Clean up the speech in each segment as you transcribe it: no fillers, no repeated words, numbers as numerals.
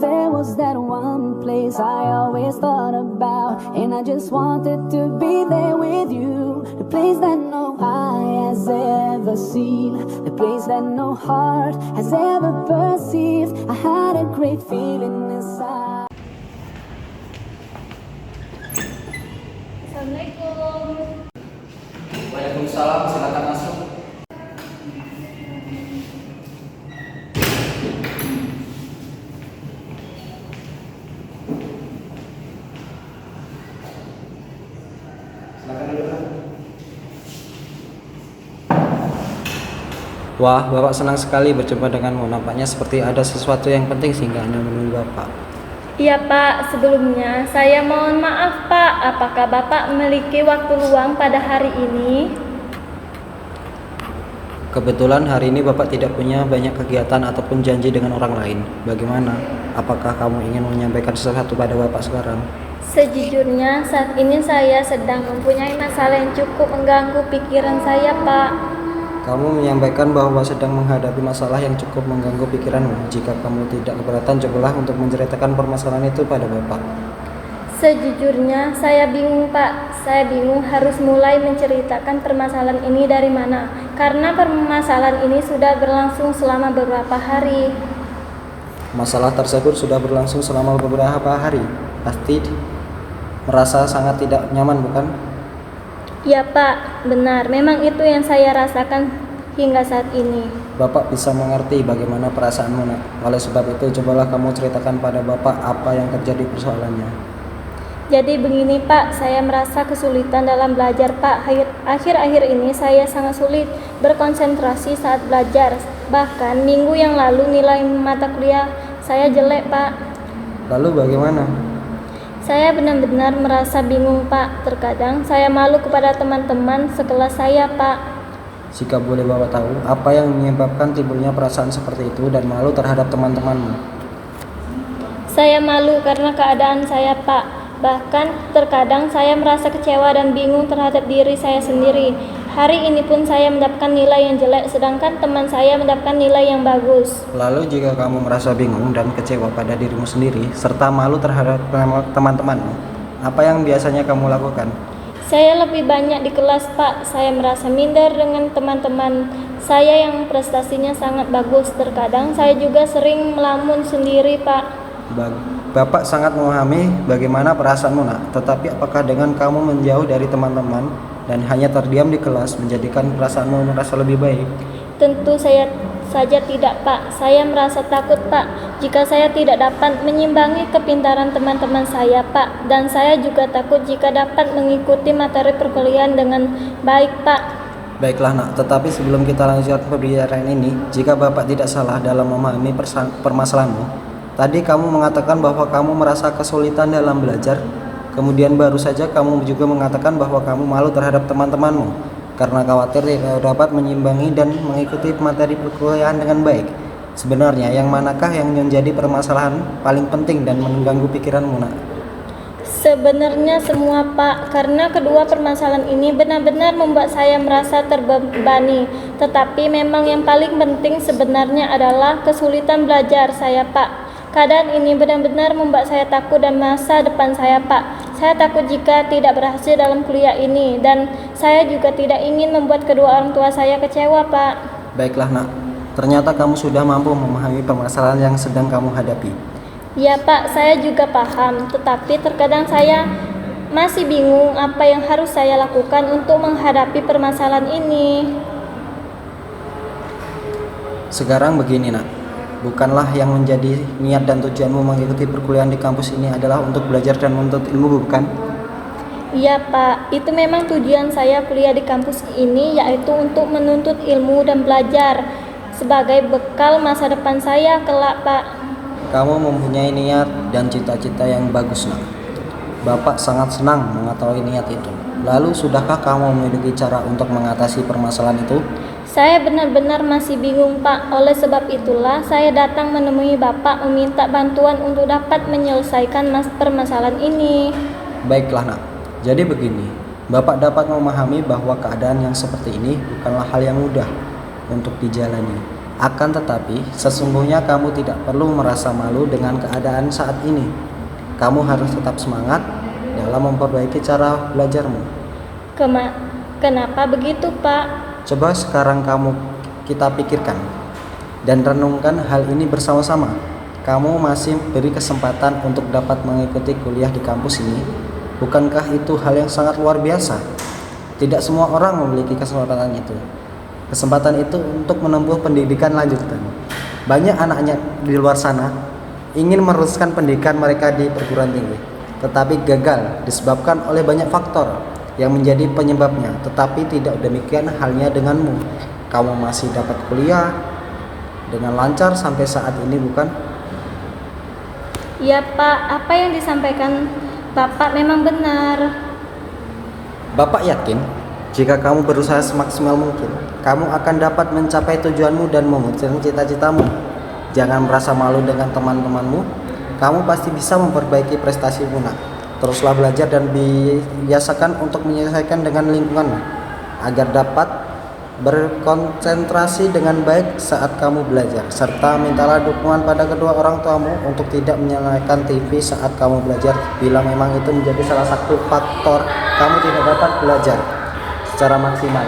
There was that one place I always thought about, and I just wanted to be there with you. The place that no eye has ever seen, the place that no heart has ever perceived. I had a great feeling inside. Assalamualaikum. Waalaikumsalam, silakan masuk. Silakan duduk. Wah, Bapak senang sekali berjumpa denganmu. Nampaknya seperti ada sesuatu yang penting sehingga Anda menemui Bapak. Iya Pak, sebelumnya saya mohon maaf Pak, apakah Bapak memiliki waktu luang pada hari ini? Kebetulan hari ini Bapak tidak punya banyak kegiatan ataupun janji dengan orang lain. Bagaimana? Apakah kamu ingin menyampaikan sesuatu pada Bapak sekarang? Sejujurnya saat ini saya sedang mempunyai masalah yang cukup mengganggu pikiran saya Pak. Kamu menyampaikan bahwa sedang menghadapi masalah yang cukup mengganggu pikiranmu. Jika kamu tidak keberatan, cobalah untuk menceritakan permasalahan itu pada Bapak. Sejujurnya saya bingung Pak, saya bingung harus mulai menceritakan permasalahan ini dari mana. Karena permasalahan ini sudah berlangsung selama beberapa hari. Masalah tersebut sudah berlangsung selama beberapa hari. Pasti merasa sangat tidak nyaman, bukan? Ya Pak, benar. Memang itu yang saya rasakan hingga saat ini. Bapak bisa mengerti bagaimana perasaanmu, nak. Oleh sebab itu, cobalah kamu ceritakan pada Bapak apa yang terjadi persoalannya. Jadi begini Pak, saya merasa kesulitan dalam belajar Pak. Akhir-akhir ini saya sangat sulit berkonsentrasi saat belajar. Bahkan minggu yang lalu nilai mata kuliah saya jelek Pak. Lalu bagaimana? Saya benar-benar merasa bingung Pak. Terkadang saya malu kepada teman-teman sekelas saya Pak. Jika boleh Bapak tahu, apa yang menyebabkan timbulnya perasaan seperti itu dan malu terhadap teman-temanmu? Saya malu karena keadaan saya Pak. Bahkan terkadang saya merasa kecewa dan bingung terhadap diri saya sendiri. Hari ini pun saya mendapatkan nilai yang jelek, sedangkan teman saya mendapatkan nilai yang bagus. Lalu jika kamu merasa bingung dan kecewa pada dirimu sendiri, serta malu terhadap teman-temanmu, apa yang biasanya kamu lakukan? Saya lebih banyak di kelas Pak. Saya merasa minder dengan teman-teman saya yang prestasinya sangat bagus. Terkadang saya juga sering melamun sendiri Pak. Bapak sangat memahami bagaimana perasaanmu, nak. Tetapi apakah dengan kamu menjauh dari teman-teman dan hanya terdiam di kelas menjadikan perasaanmu merasa lebih baik? Tentu saya saja tidak Pak. Saya merasa takut Pak jika saya tidak dapat menyimbangi kepintaran teman-teman saya Pak. Dan saya juga takut jika dapat mengikuti materi perkuliahan dengan baik Pak. Baiklah nak, tetapi sebelum kita lanjutkan pembicaraan ini, jika Bapak tidak salah dalam memahami permasalahanmu, tadi kamu mengatakan bahwa kamu merasa kesulitan dalam belajar. Kemudian baru saja kamu juga mengatakan bahwa kamu malu terhadap teman-temanmu karena khawatir tidak dapat menyimbangi dan mengikuti materi perkuliahan dengan baik. Sebenarnya yang manakah yang menjadi permasalahan paling penting dan mengganggu pikiranmu, nak? Sebenarnya semua Pak, karena kedua permasalahan ini benar-benar membuat saya merasa terbebani. Tetapi memang yang paling penting sebenarnya adalah kesulitan belajar saya Pak. Keadaan ini benar-benar membuat saya takut dan masa depan saya Pak. Saya takut jika tidak berhasil dalam kuliah ini, dan saya juga tidak ingin membuat kedua orang tua saya kecewa Pak. Baiklah nak, ternyata kamu sudah mampu memahami permasalahan yang sedang kamu hadapi. Ya Pak, saya juga paham, tetapi terkadang saya masih bingung apa yang harus saya lakukan untuk menghadapi permasalahan ini. Sekarang begini nak, bukanlah yang menjadi niat dan tujuanmu mengikuti perkuliahan di kampus ini adalah untuk belajar dan menuntut ilmu, bukan? Iya Pak, itu memang tujuan saya kuliah di kampus ini, yaitu untuk menuntut ilmu dan belajar sebagai bekal masa depan saya kelak Pak. Kamu mempunyai niat dan cita-cita yang bagus, nak. Bapak sangat senang mengetahui niat itu. Lalu sudahkah kamu memiliki cara untuk mengatasi permasalahan itu? Saya benar-benar masih bingung Pak. Oleh sebab itulah saya datang menemui Bapak meminta bantuan untuk dapat menyelesaikan permasalahan ini. Baiklah nak, jadi begini, Bapak dapat memahami bahwa keadaan yang seperti ini bukanlah hal yang mudah untuk dijalani. Akan tetapi, sesungguhnya kamu tidak perlu merasa malu dengan keadaan saat ini. Kamu harus tetap semangat dalam memperbaiki cara belajarmu. Kenapa begitu, Pak? Coba sekarang kita pikirkan dan renungkan hal ini bersama-sama. Kamu masih beri kesempatan untuk dapat mengikuti kuliah di kampus ini. Bukankah itu hal yang sangat luar biasa? Tidak semua orang memiliki kesempatan itu. Kesempatan itu untuk menempuh pendidikan lanjutan. Banyak anaknya di luar sana ingin meneruskan pendidikan mereka di perguruan tinggi, tetapi gagal disebabkan oleh banyak faktor yang menjadi penyebabnya. Tetapi tidak demikian halnya denganmu. Kamu masih dapat kuliah dengan lancar sampai saat ini, bukan? Ya, Pak, apa yang disampaikan Bapak memang benar. Bapak yakin jika kamu berusaha semaksimal mungkin, kamu akan dapat mencapai tujuanmu dan mewujudkan cita-citamu. Jangan merasa malu dengan teman-temanmu. Kamu pasti bisa memperbaiki prestasimu, nak. Teruslah belajar dan biasakan untuk menyelesaikan dengan lingkunganmu agar dapat berkonsentrasi dengan baik saat kamu belajar. Serta mintalah dukungan pada kedua orang tuamu untuk tidak menyalakan TV saat kamu belajar bila memang itu menjadi salah satu faktor kamu tidak dapat belajar secara maksimal.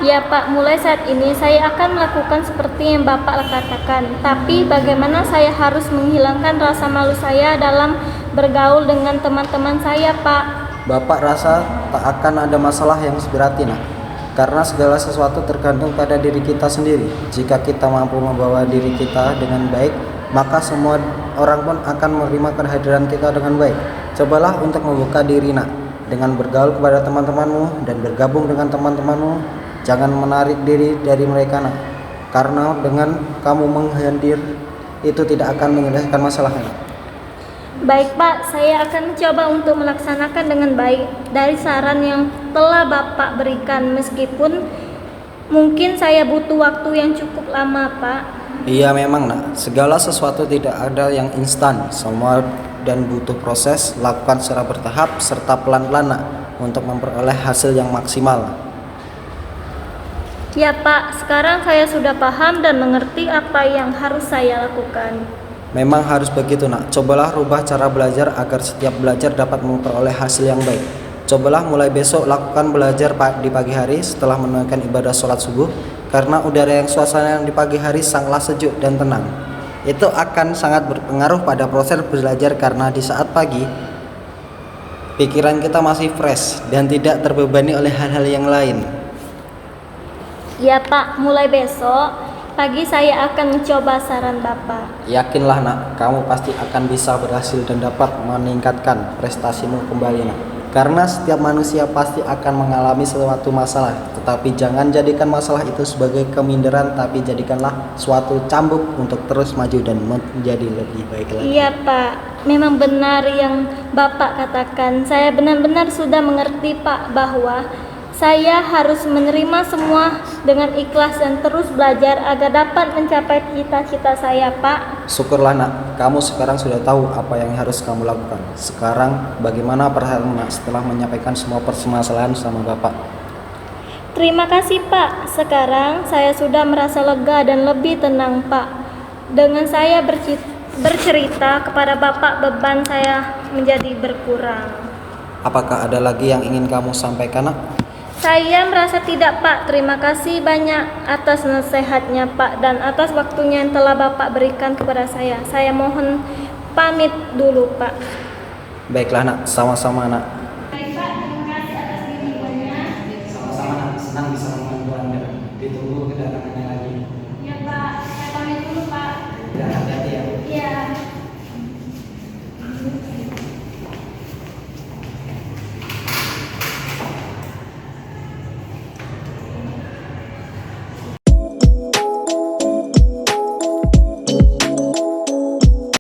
Ya, Pak, mulai saat ini saya akan melakukan seperti yang Bapak katakan. Tapi bagaimana saya harus menghilangkan rasa malu saya dalam bergaul dengan teman-teman saya, Pak? Bapak rasa tak akan ada masalah yang berarti, nak. Karena segala sesuatu tergantung pada diri kita sendiri. Jika kita mampu membawa diri kita dengan baik, maka semua orang pun akan menerima kehadiran kita dengan baik. Cobalah untuk membuka diri, nak, dengan bergaul kepada teman-temanmu dan bergabung dengan teman-temanmu. Jangan menarik diri dari mereka, nak. Karena dengan kamu menghadir itu tidak akan menyelesaikan masalahnya. Baik, Pak, saya akan mencoba untuk melaksanakan dengan baik dari saran yang telah Bapak berikan, meskipun mungkin saya butuh waktu yang cukup lama, Pak. Iya memang, nak. Segala sesuatu tidak ada yang instan, semua dan butuh proses. Lakukan secara bertahap serta pelan-pelan, nak, untuk memperoleh hasil yang maksimal. Ya, Pak, sekarang saya sudah paham dan mengerti apa yang harus saya lakukan. Memang harus begitu, nak. Cobalah rubah cara belajar agar setiap belajar dapat memperoleh hasil yang baik. Cobalah mulai besok lakukan belajar di pagi hari setelah menunaikan ibadah sholat subuh. Karena udara yang suasana yang di pagi hari sangatlah sejuk dan tenang. Itu akan sangat berpengaruh pada proses belajar karena di saat pagi pikiran kita masih fresh dan tidak terbebani oleh hal-hal yang lain. Ya, Pak, mulai besok pagi saya akan mencoba saran Bapak. Yakinlah, nak, kamu pasti akan bisa berhasil dan dapat meningkatkan prestasimu kembali, nak. Karena setiap manusia pasti akan mengalami suatu masalah, tetapi jangan jadikan masalah itu sebagai keminderan, tapi jadikanlah suatu cambuk untuk terus maju dan menjadi lebih baik lagi. Iya, Pak, memang benar yang Bapak katakan. Saya benar-benar sudah mengerti, Pak, bahwa saya harus menerima semua dengan ikhlas dan terus belajar agar dapat mencapai cita-cita saya, Pak. Syukurlah, nak, kamu sekarang sudah tahu apa yang harus kamu lakukan. Sekarang bagaimana perasaanmu, nak, setelah menyampaikan semua permasalahan sama Bapak? Terima kasih, Pak. Sekarang saya sudah merasa lega dan lebih tenang, Pak. Dengan saya bercerita kepada Bapak, beban saya menjadi berkurang. Apakah ada lagi yang ingin kamu sampaikan, nak? Saya merasa tidak, Pak. Terima kasih banyak atas nasihatnya, Pak, dan atas waktunya yang telah Bapak berikan kepada saya. Saya mohon pamit dulu, Pak. Baiklah, nak, sama-sama, nak. Baik, Pak, terima kasih atas bimbingannya. Sama-sama, nak, senang bisa membantu Anda. Ditunggu kedatangannya lagi.